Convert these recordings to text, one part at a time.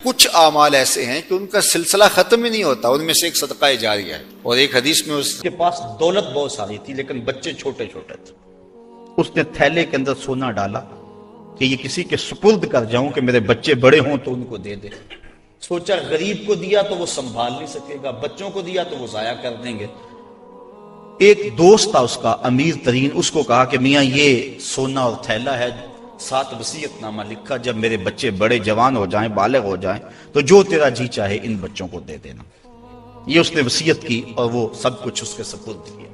کچھ اعمال ایسے ہیں کہ ان کا سلسلہ ختم ہی نہیں ہوتا، ان میں سے ایک صدقہ جاریہ ہے۔ اور ایک حدیث میں اس کے پاس دولت بہت ساری تھی لیکن بچے چھوٹے چھوٹے تھے، اس نے تھیلے کے اندر سونا ڈالا کہ یہ کسی کے سپرد کر جاؤں کہ میرے بچے بڑے ہوں تو ان کو دے دے۔ سوچا غریب کو دیا تو وہ سنبھال نہیں سکے گا، بچوں کو دیا تو وہ ضائع کر دیں گے۔ ایک دوست تھا اس کا امیر ترین، اس کو کہا کہ میاں یہ سونا اور تھیلا ہے، ساتھ وصیت نامہ لکھا، جب میرے بچے بڑے جوان ہو جائیں، بالغ ہو جائیں تو جو تیرا جی چاہے ان بچوں کو دے دینا۔ یہ اس نے وصیت کی اور وہ سب کچھ اس کے سپرد کیا۔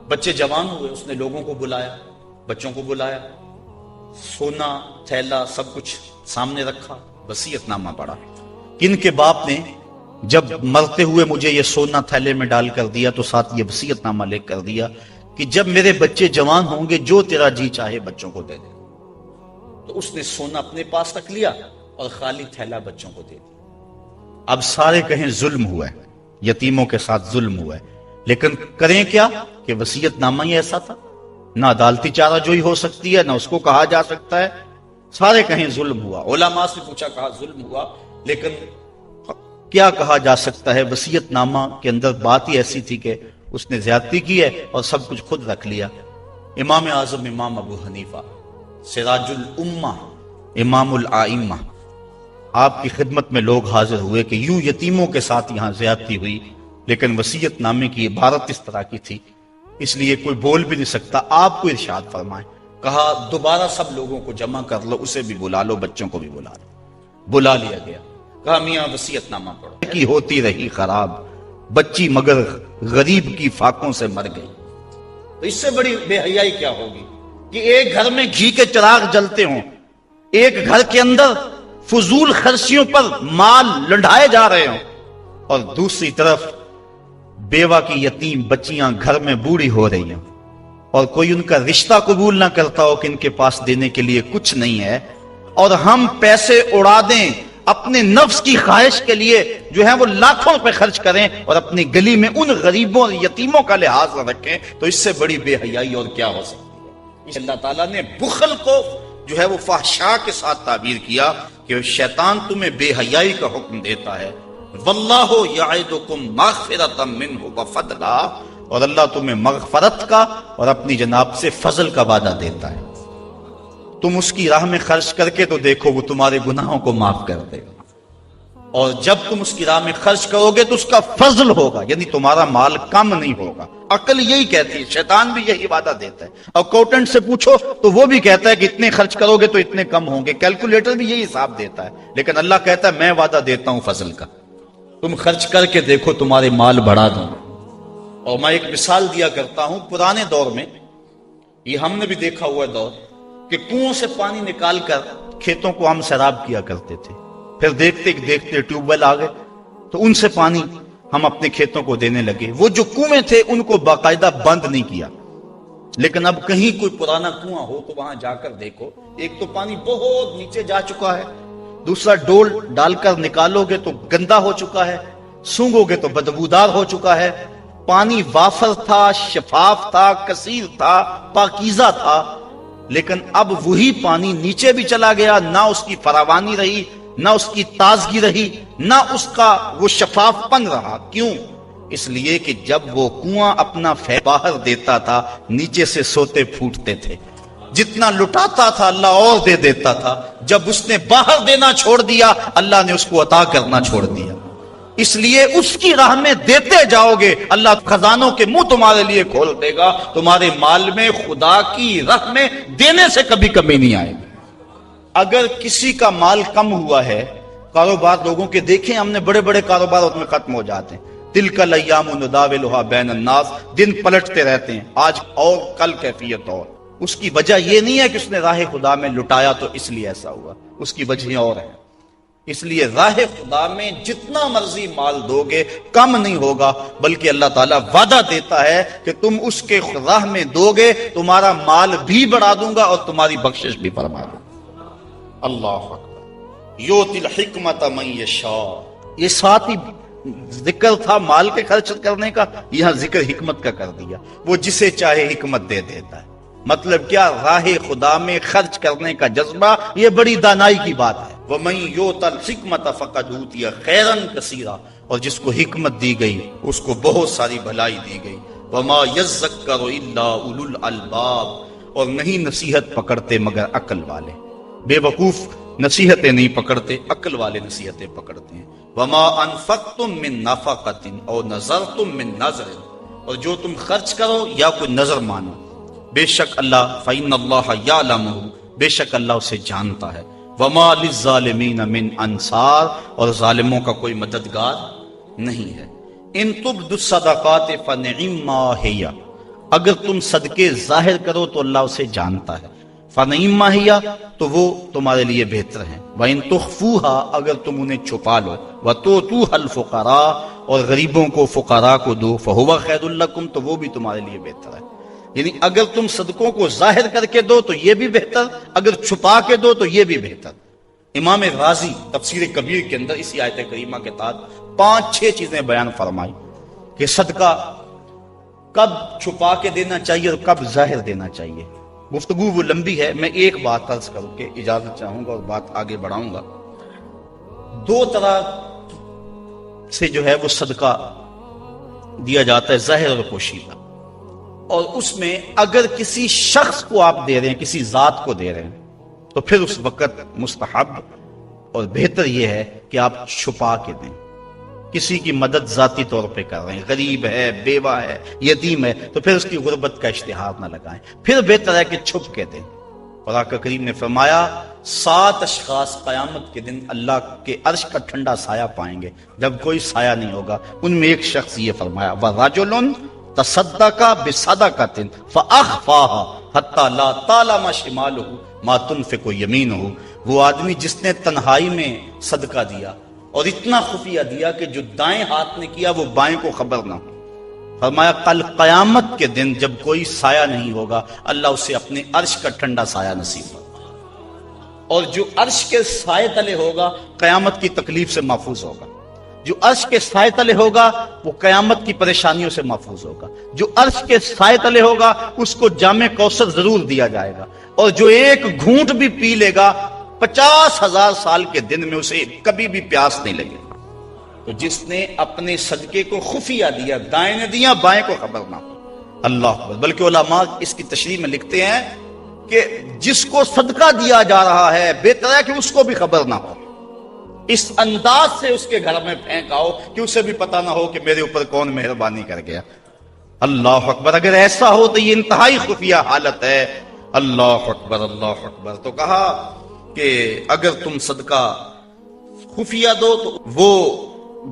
بچے جوان ہوئے، اس نے لوگوں کو بلایا، بچوں کو بلایا، سونا تھیلا سب کچھ سامنے رکھا، وصیت نامہ پڑھا۔ ان کے باپ نے جب مرتے ہوئے مجھے یہ سونا تھیلے میں ڈال کر دیا تو ساتھ یہ وصیت نامہ لکھ کر دیا کہ جب میرے بچے جوان ہوں گے جو تیرا جی چاہے بچوں کو دے دے۔ تو اس نے سونا اپنے پاس رکھ لیا اور خالی تھیلا بچوں کو دے دیا۔ اب سارے کہیں ظلم ہوا ہے، یتیموں کے ساتھ ظلم ہوا ہے، لیکن کریں کیا کہ وصیت نامہ ہی ایسا تھا، نہ عدالتی چارہ جوئی ہو سکتی ہے، نہ اس کو کہا جا سکتا ہے۔ سارے کہیں ظلم ہوا، علماء سے پوچھا، کہا ظلم ہوا، لیکن کیا کہا جا سکتا ہے؟ وصیت نامہ کے اندر بات ہی ایسی تھی کہ اس نے زیادتی کی ہے اور سب کچھ خود رکھ لیا۔ امام اعظم امام ابو حنیفہ سراج الامہ امام الائمہ، آپ کی خدمت میں لوگ حاضر ہوئے کہ یوں یتیموں کے ساتھ یہاں زیادتی ہوئی، لیکن وصیت نامے کی عبارت اس طرح کی تھی، اس لیے کوئی بول بھی نہیں سکتا، آپ کو ارشاد فرمائیں۔ کہا دوبارہ سب لوگوں کو جمع کر لو، اسے بھی بلا لو، بچوں کو بھی بلا لو۔ بلا لیا گیا، کہا میاں وصیت نامہ پڑھو۔ کی ہوتی رہی خراب، بچی مگر غریب کی فاقوں سے مر گئی۔ تو اس سے بڑی بے حیائی کیا ہوگی کہ ایک گھر میں گھی کے چراغ جلتے ہوں، ایک گھر کے اندر فضول خرچیوں پر مال لنڈھائے جا رہے ہوں، اور دوسری طرف بیوہ کی یتیم بچیاں گھر میں بوڑھی ہو رہی ہیں، اور کوئی ان کا رشتہ قبول نہ کرتا ہو کہ ان کے پاس دینے کے لیے کچھ نہیں ہے، اور ہم پیسے اڑا دیں اپنے نفس کی خواہش کے لیے، جو ہے وہ لاکھوں روپے خرچ کریں اور اپنی گلی میں ان غریبوں اور یتیموں کا لحاظ نہ رکھیں، تو اس سے بڑی بے حیائی اور کیا ہو سکتی ہے؟ اللہ تعالیٰ نے بخل کو جو ہے وہ فحشاء کے ساتھ تعبیر کیا کہ شیطان تمہیں بے حیائی کا حکم دیتا ہے۔ واللہ یعدکم مغفرۃ منہ وفضلا، اور اللہ تمہیں مغفرت کا اور اپنی جناب سے فضل کا وعدہ دیتا ہے۔ تم اس کی راہ میں خرچ کر کے تو دیکھو، وہ تمہارے گناہوں کو معاف کر دے گا، اور جب تم اس کی راہ میں خرچ کرو گے تو اس کا فضل ہوگا، یعنی تمہارا مال کم نہیں ہوگا۔ عقل یہی کہتی ہے، شیطان بھی یہی وعدہ دیتا ہے، اور اکاؤنٹنٹ سے پوچھو تو وہ بھی کہتا ہے کہ اتنے خرچ کرو گے تو اتنے کم ہوں گے، کیلکولیٹر بھی یہی حساب دیتا ہے، لیکن اللہ کہتا ہے میں وعدہ دیتا ہوں فضل کا، تم خرچ کر کے دیکھو تمہارے مال بڑھا دوں۔ اور میں ایک مثال دیا کرتا ہوں، پرانے دور میں یہ ہم نے بھی دیکھا ہوا دور کہ کنویں سے پانی نکال کر کھیتوں کو ہم سیراب کیا کرتے تھے، پھر دیکھتے دیکھتے ٹیوب ویل آ گئے تو ان سے پانی ہم اپنے کھیتوں کو دینے لگے۔ وہ جو کنویں تھے ان کو باقاعدہ بند نہیں کیا، لیکن اب کہیں کوئی پرانا کنواں ہو تو وہاں جا کر دیکھو، ایک تو پانی بہت نیچے جا چکا ہے، دوسرا ڈول ڈال کر نکالو گے تو گندا ہو چکا ہے، سونگو گے تو بدبودار ہو چکا ہے۔ پانی وافر تھا، شفاف تھا، کثیر تھا، پاکیزہ تھا، لیکن اب وہی پانی نیچے بھی چلا گیا، نہ اس کی فراوانی رہی، نہ اس کی تازگی رہی، نہ اس کا وہ شفاف پن رہا۔ کیوں؟ اس لیے کہ جب وہ کنواں اپنا باہر دیتا تھا، نیچے سے سوتے پھوٹتے تھے، جتنا لٹاتا تھا اللہ اور دے دیتا تھا، جب اس نے باہر دینا چھوڑ دیا اللہ نے اس کو عطا کرنا چھوڑ دیا۔ اس لیے اس کی راہ میں دیتے جاؤ گے، اللہ خزانوں کے منہ تمہارے لیے کھول دے گا، تمہارے مال میں خدا کی راہ میں دینے سے کبھی کمی نہیں آئے گی۔ اگر کسی کا مال کم ہوا ہے، کاروبار لوگوں کے دیکھیں ہم نے، بڑے بڑے کاروبار اس میں ختم ہو جاتے ہیں، تلک الایام نداولها بین الناس، دن پلٹتے رہتے ہیں، آج اور کل کیفیت اور۔ اس کی وجہ یہ نہیں ہے کہ اس نے راہ خدا میں لٹایا تو اس لیے ایسا ہوا، اس کی وجہ اور ہے۔ اس لیے راہ خدا میں جتنا مرضی مال دو گے کم نہیں ہوگا، بلکہ اللہ تعالیٰ وعدہ دیتا ہے کہ تم اس کے راہ میں دو گے تمہارا مال بھی بڑھا دوں گا اور تمہاری بخشش بھی فرما دوں گا۔ اللہ اکبر۔ یؤتی الحکمت من یشاء، یہ ساتھ ہی ذکر تھا مال کے خرچ کرنے کا، یہاں ذکر حکمت کا کر دیا، وہ جسے چاہے حکمت دے دیتا ہے۔ مطلب کیا؟ راہ خدا میں خرچ کرنے کا جذبہ یہ بڑی دانائی کی بات ہے۔ وَمَن يُؤْتَ الْحِكْمَةَ فَقَدْ أُوتِیَ خَیْرًا کَثِیرًا، اور جس کو حکمت دی گئی اس کو بہت ساری بھلائی دی گئی. وَمَا يَذَّكَّرُ إِلَّا أُولُو الْأَلْبَابِ، اور نہیں نصیحت پکڑتے مگر عقل والے. بے وقوف نصیحتیں نہیں پکڑتے، عقل والے نصیحتیں پکڑتے ہیں. وَمَا أَنفَقْتُم مِّن نَفَقَةٍ أَوْ نَذَرْتُم مِّن نَذْرٍ، اور جو تم خرچ کرو یا کوئی نظر مانو، بے شک اللہ فَإِنَّ اللَّهَ يَعْلَمُهُ، بے شک اللہ اسے جانتا ہے. وَمَا لِلظَّالِمِينَ مِنْ أَنصَارٍ، اور ظالموں کا کوئی مددگار نہیں ہے. ان تبدوا الصدقات فنعما ہی، اگر تم صدقے ظاہر کرو تو اللہ اسے جانتا ہے. فنعما ہی، تو وہ تمہارے لیے بہتر ہیں. وَإِن تُخْفُوهَا، اگر تم انہیں چھپا لو. وَتُؤْتُوهَا الْفُقَرَاءَ، اور غریبوں کو فقراء کو دو. فَهُوَ خَيْرٌ لَكُمْ، تو وہ بھی تمہارے لیے بہتر ہے. یعنی اگر تم صدقوں کو ظاہر کر کے دو تو یہ بھی بہتر، اگر چھپا کے دو تو یہ بھی بہتر. امام رازی تفسیر کبیر کے اندر اسی آیت کریمہ کے تحت 5-6 چیزیں بیان فرمائی کہ صدقہ کب چھپا کے دینا چاہیے اور کب ظاہر دینا چاہیے. گفتگو وہ لمبی ہے، میں ایک بات عرض کر کے اجازت چاہوں گا اور بات آگے بڑھاؤں گا. 2 طرح سے جو ہے وہ صدقہ دیا جاتا ہے، ظاہر اور پوشیدہ. اور اس میں اگر کسی شخص کو آپ دے رہے ہیں، کسی ذات کو دے رہے ہیں، تو پھر اس وقت مستحب اور بہتر یہ ہے کہ آپ چھپا کے دیں. کسی کی مدد ذاتی طور پہ کر رہے ہیں، غریب ہے، بیوہ ہے، یتیم ہے، تو پھر اس کی غربت کا اشتہار نہ لگائیں. پھر بہتر ہے کہ چھپ کے دیں. اور آقا کریم نے فرمایا 7 اشخاص قیامت کے دن اللہ کے عرش کا ٹھنڈا سایہ پائیں گے جب کوئی سایہ نہیں ہوگا. ان میں ایک شخص یہ فرمایا وَرَجُلٌ تصدق بصدقۃ فاخفاها حتى لا تعلم شماله ما تنفق يمينه، وہ آدمی جس نے تنہائی میں صدقہ دیا اور اتنا خفیہ دیا کہ جو دائیں ہاتھ نے کیا وہ بائیں کو خبر نہ ہو. فرمایا کل قیامت کے دن جب کوئی سایہ نہیں ہوگا اللہ اسے اپنے عرش کا ٹھنڈا سایہ نصیب ہوگا، اور جو عرش کے سائے تلے ہوگا قیامت کی تکلیف سے محفوظ ہوگا. جو عرش کے سائے تلے ہوگا وہ قیامت کی پریشانیوں سے محفوظ ہوگا. جو عرش کے سائے تلے ہوگا اس کو جام کوثر ضرور دیا جائے گا، اور جو ایک گھونٹ بھی پی لے گا 50,000 سال کے دن میں اسے کبھی بھی پیاس نہیں لگے گا. تو جس نے اپنے صدقے کو خفیہ دیا، دائیں نے دیا، بائیں کو خبر نہ ہو. اللہ اکبر. بلکہ علماء اس کی تشریح میں لکھتے ہیں کہ جس کو صدقہ دیا جا رہا ہے بہتر ہے کہ اس کو بھی خبر نہ ہو. اس انداز سے اس کے گھر میں پھینک آؤ کہ اسے بھی پتہ نہ ہو کہ میرے اوپر کون مہربانی کر گیا. اللہ اکبر. اگر ایسا ہو تو یہ انتہائی خفیہ حالت ہے. اللہ اکبر اللہ اکبر. تو کہا کہ اگر تم صدقہ خفیہ دو تو وہ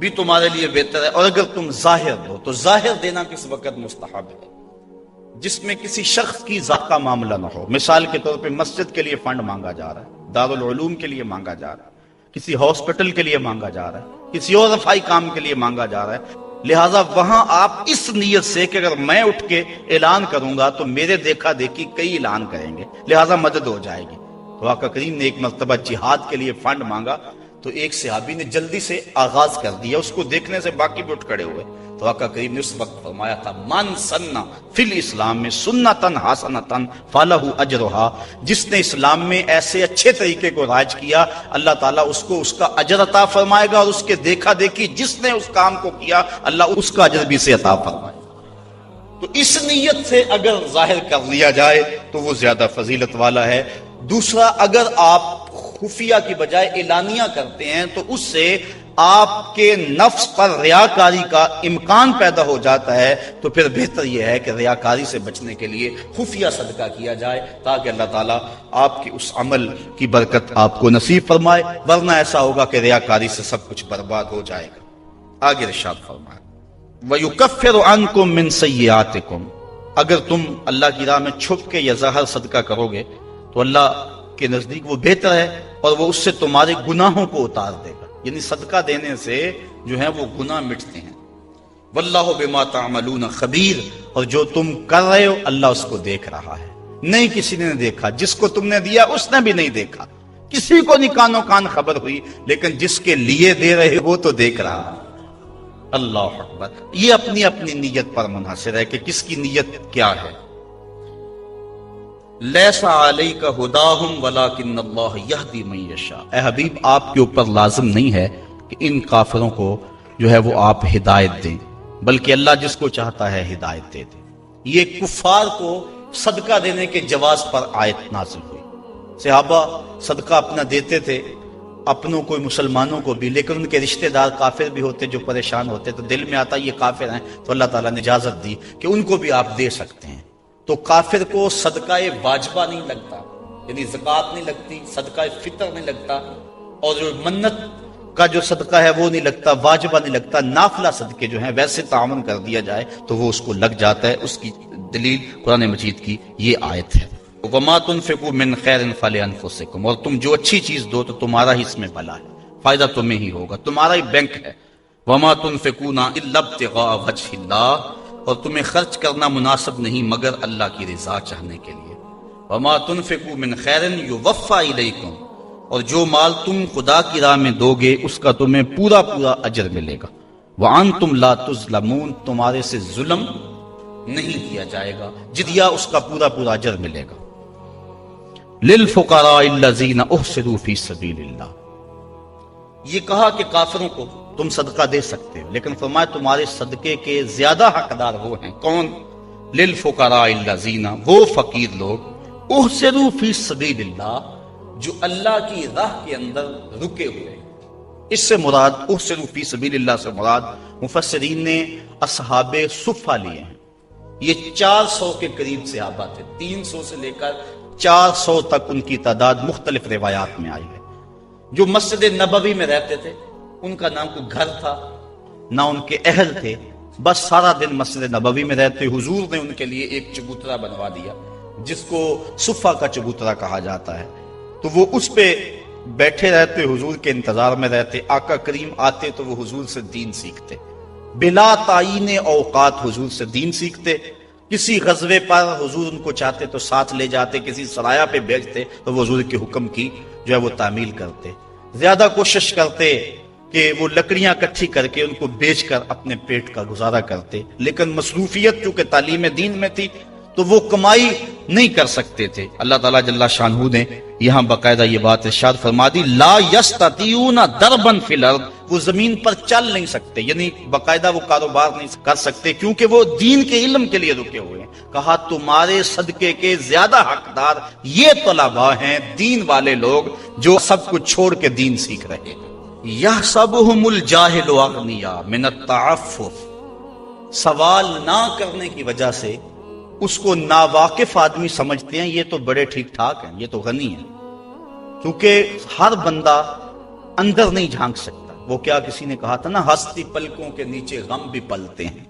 بھی تمہارے لیے بہتر ہے، اور اگر تم ظاہر دو تو ظاہر دینا کس وقت مستحب ہے جس میں کسی شخص کی ذات کا معاملہ نہ ہو. مثال کے طور پہ مسجد کے لیے فنڈ مانگا جا رہا ہے، دارالعلوم کے لیے مانگا جا رہا ہے، کسی ہاسپٹل کے لیے مانگا جا رہا ہے، کسی اور رفائی کام کے لیے مانگا جا رہا ہے. لہٰذا وہاں آپ اس نیت سے کہ اگر میں اٹھ کے اعلان کروں گا تو میرے دیکھا دیکھی کئی اعلان کریں گے، لہٰذا مدد ہو جائے گی. تو آقا کریم نے ایک مرتبہ جہاد کے لیے فنڈ مانگا تو ایک صحابی نے جلدی سے آغاز کر دیا، اس کو دیکھنے سے باقی بھی اٹھ کھڑے ہوئے. تو آقا کریم نے اس وقت فرمایا تھا من سنہ فی الاسلام میں سنتن حسنتن فلہ اجرہا، جس نے اسلام میں ایسے اچھے طریقے کو رائج کیا اللہ تعالیٰ اس کو اس کا اجر عطا فرمائے گا، اور اس کے دیکھا دیکھی جس نے اس کام کو کیا اللہ اس کا اجر بھی سے عطا فرمائے گا. تو اس نیت سے اگر ظاہر کر لیا جائے تو وہ زیادہ فضیلت والا ہے. دوسرا، اگر آپ خفیہ کی بجائے اعلانیہ کرتے ہیں تو اس سے آپ کے نفس پر ریاکاری کا امکان پیدا ہو جاتا ہے. تو پھر بہتر یہ ہے کہ ریاکاری سے بچنے کے لیے خفیہ صدقہ کیا جائے تاکہ اللہ تعالیٰ آپ کے اس عمل کی برکت آپ کو نصیب فرمائے، ورنہ ایسا ہوگا کہ ریاکاری سے سب کچھ برباد ہو جائے گا. آگے ارشاد فرمائے وَيُكَفِّرُ عَنْكُم مِّن سَيِّئَاتِكُم، اگر تم اللہ کی راہ میں چھپ کے یا ظاہر صدقہ کرو گے تو اللہ کے نزدیک وہ بہتر ہے اور وہ اس سے تمہارے گناہوں کو اتار دے گا. یعنی صدقہ دینے سے جو ہے وہ گناہ مٹتے ہیں. واللہ بما تعملون خبیر، اور جو تم کر رہے ہو اللہ اس کو دیکھ رہا ہے. نہیں کسی نے دیکھا، جس کو تم نے دیا اس نے بھی نہیں دیکھا، کسی کو نہیں کانوں کان خبر ہوئی، لیکن جس کے لیے دے رہے وہ تو دیکھ رہا ہے. اللہ اکبر. یہ اپنی اپنی نیت پر منحصر ہے کہ کس کی نیت کیا ہے. لیسا علیک ہداہم ولکن اللہ یہدی من یشاء، اے حبیب آپ کے اوپر لازم نہیں ہے کہ ان کافروں کو جو ہے وہ آپ ہدایت دیں، بلکہ اللہ جس کو چاہتا ہے ہدایت دے دے۔ یہ کفار کو صدقہ دینے کے جواز پر آیت نازل ہوئی۔ صحابہ صدقہ اپنا دیتے تھے، اپنوں کو مسلمانوں کو بھی، لیکن ان کے رشتہ دار کافر بھی ہوتے جو پریشان ہوتے، تو دل میں آتا یہ کافر ہیں، تو اللہ تعالیٰ نے اجازت دی کہ ان کو بھی آپ دے سکتے ہیں۔ تو کافر کو صدقہ واجبہ نہیں لگتا، یعنی زکوٰۃ نہیں لگتی، صدقہ فطر نہیں لگتا، اور جو منت کا جو صدقہ ہے وہ نہیں لگتا، واجبہ نہیں لگتا، نافلہ صدقے جو ہیں ویسے تعاون کر دیا جائے تو وہ اس کو لگ جاتا ہے۔ اس کی دلیل قرآن مجید کی یہ آیت ہے، وَمَا تُنْفِقُوا مِنْ خَيْرٍ فَلِأَنفُسِكُمْ، اور تم جو اچھی چیز دو تو تمہارا ہی اس میں بھلا ہے، فائدہ تمہیں ہی ہوگا، تمہارا ہی بینک ہے۔ وَمَا تُنْفِقُونَ إِلَّا ابْتِغَاءَ وَجْهِ اللَّهِ، اور تمہیں خرچ کرنا مناسب نہیں مگر اللہ کی رضا چاہنے کے لیے۔ وَمَا تُنْفِقُوا مِنْ خَيْرٍ يُوَفَّى إِلَيْكُمْ، اور جو مال تم خدا کی راہ میں دو گے اس کا تمہیں پورا پورا اجر ملے گا۔ وَأَنْتُمْ لَا تُظْلَمُونَ، تمہارے سے ظلم نہیں کیا جائے گا، جدیہ اس کا پورا پورا اجر ملے گا۔ لِلْفُقَرَاءِ الَّذِينَ أُحْصِرُوا فِي سَبِيلِ اللَّهِ، یہ کہا کہ کافروں کو تم صدقہ دے سکتے ہو، لیکن فرمایا تمہارے صدقے کے زیادہ حقدار وہ ہیں، کون؟ لِلْفُقَرَاءِ الَّذِينَ، وہ فقیر لوگ، احسروا فی سبیل اللہ، جو اللہ کی راہ کے اندر رکے ہوئے۔ اس سے مراد احسروا فی سبیل اللہ سے مراد مفسرین نے اصحاب صفہ لیے ہیں۔ یہ 400 کے قریب صحابہ تھے، 300 سے لے کر 400 تک ان کی تعداد مختلف روایات میں آئی ہے۔ جو مسجد نبوی میں رہتے تھے، ان کا نام کوئی گھر تھا نہ ان کے اہل تھے، بس سارا دن مسجد نبوی میں رہتے۔ حضور نے ان کے لیے ایک چبوترا بنوا دیا جس کو صفہ کا چبوترا کہا جاتا ہے، تو وہ اس پہ بیٹھے رہتے، حضور کے انتظار میں رہتے، آقا کریم آتے تو وہ حضور سے دین سیکھتے، بلا تعین اوقات حضور سے دین سیکھتے۔ کسی غزوے پر حضور ان کو چاہتے تو ساتھ لے جاتے، کسی سرایہ پہ بھیجتے تو وہ حضور کے حکم کی جو ہے وہ تعمیل کرتے۔ زیادہ کوشش کرتے کہ وہ لکڑیاں اکٹھی کر کے ان کو بیچ کر اپنے پیٹ کا گزارا کرتے، لیکن مصروفیت چونکہ تعلیم دین میں تھی تو وہ کمائی نہیں کر سکتے تھے۔ اللہ تعالیٰ جل شانہ نے یہاں باقاعدہ یہ بات ارشاد فرما دی، لا یستطیعون ضربا فی الارض، وہ زمین پر چل نہیں سکتے، یعنی باقاعدہ وہ کاروبار نہیں کر سکتے کیونکہ وہ دین کے علم کے لیے رکے ہوئے ہیں۔ کہا تمہارے صدقے کے زیادہ حقدار یہ طلباء ہیں، دین والے لوگ جو سب کچھ چھوڑ کے دین سیکھ رہے ہیں۔ یحسبہم الجاہل اغنیاء من التعفف، سوال نہ کرنے کی وجہ سے اس کو ناواقف آدمی سمجھتے ہیں یہ تو بڑے ٹھیک ٹھاک ہیں، یہ تو غنی ہیں، کیونکہ ہر بندہ اندر نہیں جھانک سکتا۔ وہ کیا کسی نے کہا تھا نا، ہستی پلکوں کے نیچے غم بھی پلتے ہیں،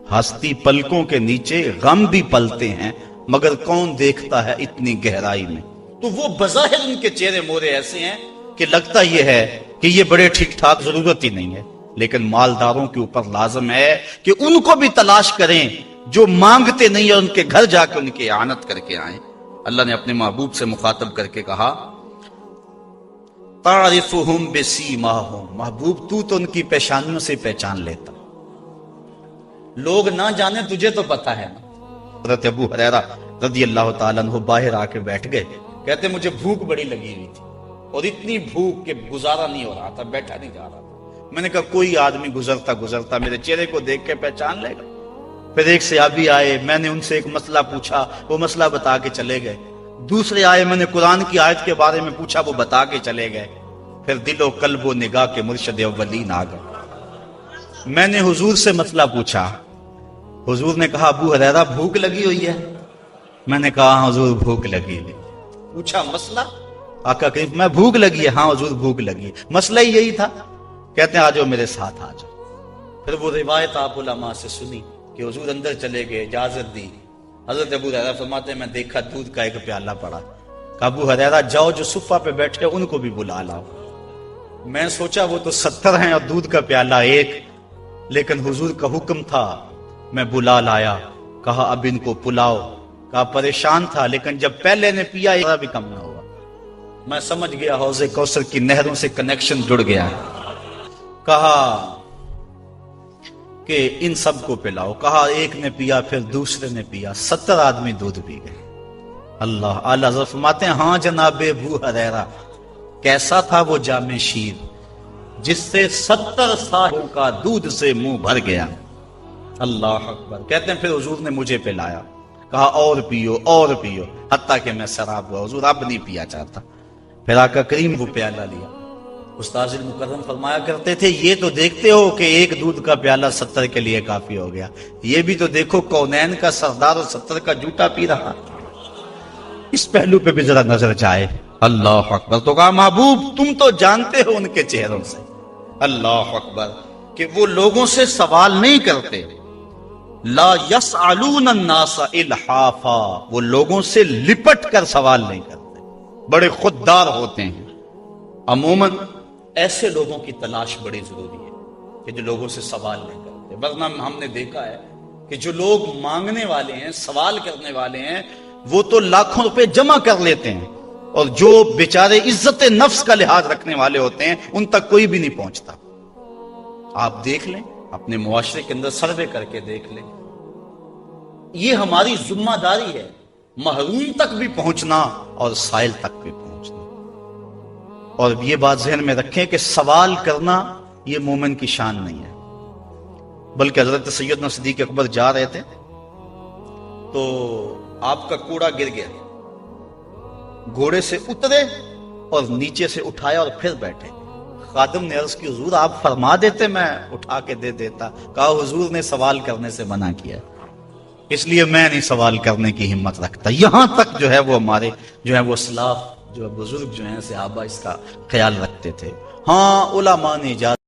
ہستی پلکوں کے نیچے غم بھی پلتے ہیں، مگر کون دیکھتا ہے اتنی گہرائی میں۔ تو وہ بظاہر ان کے چہرے مورے ایسے ہیں کہ لگتا یہ ہے کہ یہ بڑے ٹھیک ٹھاک، ضرورت ہی نہیں ہے، لیکن مالداروں کے اوپر لازم ہے کہ ان کو بھی تلاش کریں جو مانگتے نہیں اور ان کے گھر جا کے ان کی اعانت کر کے آئیں۔ اللہ نے اپنے محبوب سے مخاطب کر کے کہا، تعرفہم بسیماہم، محبوب تو ان کی پیشانیوں سے پہچان لیتا، لوگ نہ جانے تجھے تو پتا ہے نا۔ حضرت ابو ہریرہ رضی اللہ تعالیٰ عنہ باہر آ کے بیٹھ گئے، کہتے مجھے بھوک بڑی لگی ہوئی تھی اور اتنی بھوک کہ گزارا نہیں ہو رہا تھا، بیٹھا نہیں جا رہا تھا۔ میں نے کہا کوئی آدمی گزرتا میرے چہرے کو دیکھ کے پہچان لے گا۔ پھر ایک صحابی آئے، میں نے ان سے ایک مسئلہ پوچھا، وہ مسئلہ بتا کے چلے گئے۔ دوسرے آئے، میں نے قرآن کی آیت کے بارے میں پوچھا، وہ بتا کے چلے گئے۔ پھر دل و قلب و نگاہ کے مرشد اولین آ گئے۔ میں نے حضور سے مسئلہ پوچھا، حضور نے کہا ابو ہریرہ بھوک لگی ہوئی ہے؟ میں نے کہا ہاں حضور بھوک لگی ہے۔ پوچھا مسئلہ؟ آقا کریم میں بھوک لگی ہے، ہاں حضور بھوک لگی ہے۔ مسئلہ ہی یہی تھا۔ کہتے ہیں آ جاؤ میرے ساتھ آ جاؤ۔ پھر وہ روایت آپ علماء سے سنی کہ حضور اندر چلے گئے، اجازت دی۔ حضرت ابو ہریرہ فرماتے ہیں میں دیکھا دودھ کا ایک پیالہ پڑا، کہا ابو ہریرہ جاؤ جو صفہ پہ بیٹھے ان کو بھی بلا لاؤ۔ میں سوچا وہ تو 70 ہیں اور دودھ کا پیالہ ایک، لیکن حضور کا حکم تھا، میں بلا لایا۔ کہا اب ان کو پلاؤ۔ کہا پریشان تھا لیکن جب پہلے نے پیا ذرا بھی کم نہ ہوا۔ میں سمجھ گیا حوض کوثر کی نہروں سے کنیکشن جڑ گیا۔ کہا کہ ان سب کو پلاؤ۔ کہا ایک نے پیا، پھر دوسرے نے پیا، 70 آدمی دودھ پی گئے۔ اللہ اعلیٰ حضرت فرماتے ہیں ہاں جناب ابو ہریرہ، کیسا تھا وہ جام شیر جس سے 70 سالوں کا دودھ سے منہ بھر گیا۔ اللہ اکبر۔ کہتے ہیں پھر حضور نے مجھے پلایا، کہا اور پیو اور پیو، حتیٰ کہ میں سراب ہوا، حضور اب نہیں پیا چاہتا۔ پھر آقا کریم وہ پیالہ لیا۔ استاذ المکرم فرمایا کرتے تھے یہ تو دیکھتے ہو کہ ایک دودھ کا پیالہ 70 کے لیے کافی ہو گیا، یہ بھی تو دیکھو کونین کا سردار اور 70 کا جوٹا پی رہا، اس پہلو پہ بھی ذرا نظر جائے۔ اللہ اکبر۔ تو کہا محبوب تم تو جانتے ہو ان کے چہروں سے، اللہ اکبر، کہ وہ لوگوں سے سوال نہیں کرتے، لا یسألون الناس الحافا، وہ لوگوں سے لپٹ کر سوال نہیں کرتے، بڑے خوددار ہوتے ہیں۔ عموماً ایسے لوگوں کی تلاش بڑی ضروری ہے کہ جو لوگوں سے سوال نہیں کرتے، ورنہ ہم نے دیکھا ہے کہ جو لوگ مانگنے والے ہیں، سوال کرنے والے ہیں، وہ تو لاکھوں روپے جمع کر لیتے ہیں، اور جو بیچارے عزت نفس کا لحاظ رکھنے والے ہوتے ہیں ان تک کوئی بھی نہیں پہنچتا۔ آپ دیکھ لیں، اپنے معاشرے کے اندر سروے کر کے دیکھ لیں، یہ ہماری ذمہ داری ہے، محروم تک بھی پہنچنا اور سائل تک بھی پہنچنا۔ اور یہ بات ذہن میں رکھیں کہ سوال کرنا یہ مومن کی شان نہیں ہے، بلکہ حضرت سیدنا صدیق اکبر جا رہے تھے تو آپ کا کوڑا گر گیا، گھوڑے سے اترے اور نیچے سے اٹھایا اور پھر بیٹھے۔ خادم نے عرض کی حضور آپ فرما دیتے میں اٹھا کے دے دیتا۔ کہا حضور نے سوال کرنے سے منع کیا، اس لیے میں نہیں سوال کرنے کی ہمت رکھتا۔ یہاں تک جو ہے وہ ہمارے جو ہے وہ اسلاف جو بزرگ جو ہیں صحابہ اس کا خیال رکھتے تھے۔ ہاں علماء نے اجازت